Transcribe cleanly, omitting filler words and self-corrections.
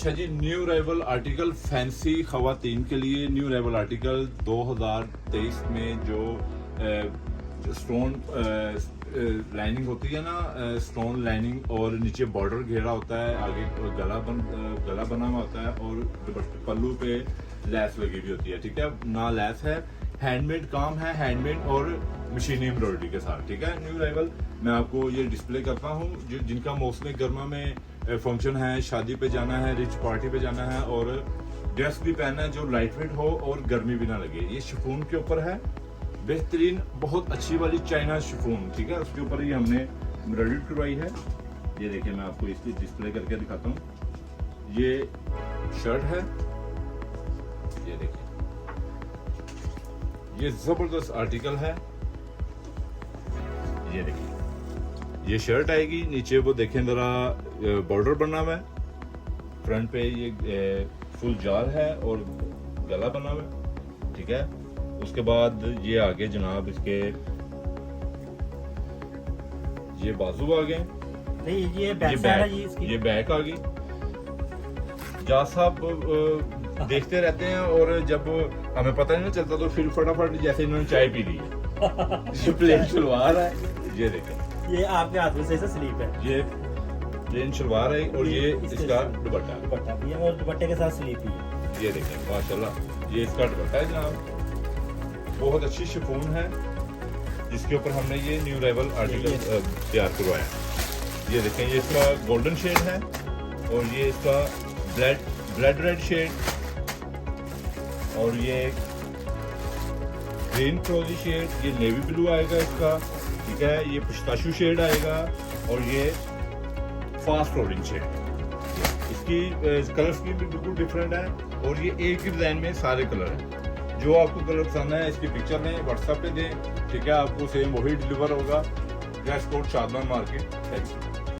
अच्छा जी, new arrival article fancy खवातीन के लिए न्यू अराइवल आर्टिकल 2023 में जो स्टोन लाइनिंग होती है ना, स्टोन लाइनिंग और नीचे बॉर्डर घेरा होता है, आगे गला बना हुआ होता है और पल्लू पे लैस लगी हुई होती है। ठीक है ना, लैस है, हैंडमेड काम है, हैंडमेड और मशीनी एम्ब्रॉयडरी के साथ। ठीक है, न्यू अराइवल मैं आपको ये डिस्प्ले करता हूँ जिनका मौसम गर्मा में फंक्शन है, शादी पे जाना है, रिच पार्टी पे जाना है और ड्रेस भी पहनना है जो लाइट वेट हो और गर्मी भी ना लगे। ये शिफॉन के ऊपर है, बेहतरीन बहुत अच्छी वाली चाइना शिफॉन। ठीक है, उसके ऊपर ही हमने एम्ब्रॉयडरी करवाई है। ये देखिए, मैं आपको इसकी डिस्प्ले करके दिखाता हूँ। ये शर्ट है, ये देखिए, ये जबरदस्त आर्टिकल है। ये देखिए, ये शर्ट आएगी, नीचे वो देखें जरा बॉर्डर बना हुआ है, फ्रंट पे ये फुल जार है और गला बना हुआ है। ठीक है, उसके बाद ये आगे जनाब इसके ये बाजू आ गए, नहीं ये बैक है जी इसकी। ये बैक आ गई। जा साहब देखते रहते हैं और जब हमें पता नहीं चलता तो फिर फटाफट जैसे इन्होंने चाय पी ली है। प्लेन सलवार है, ये देखें, ये आपके हाथ में से स्लीप है, ये प्लेन सलवार है और ये इसका दुपट्टा भी है और दुपट्टे के साथ स्लीप भी है। ये देखें माशाल्लाह, ये इसका दुपट्टा है जनाब, बहुत अच्छी शिफॉन है जिसके ऊपर हमने ये न्यू अराइवल आर्टिकल तैयार करवाया है। ये देखें, ये इसका गोल्डन शेड है और ये इसका ब्लड रेड शेड और ये ग्रीन फ्रोजी शेड, ये नेवी ब्लू आएगा इसका। ठीक है, ये पिस्ताशू शेड आएगा और ये फास्ट ऑरेंज शेड। इसकी कलर स्कीम भी बिल्कुल डिफरेंट है और ये एक ही डिजाइन में सारे कलर हैं। जो आपको कलर पसंद है इसकी पिक्चर में व्हाट्सएप पे दें। ठीक है, आपको सेम वही डिलीवर होगा। Dress code Shadman market. Thank you.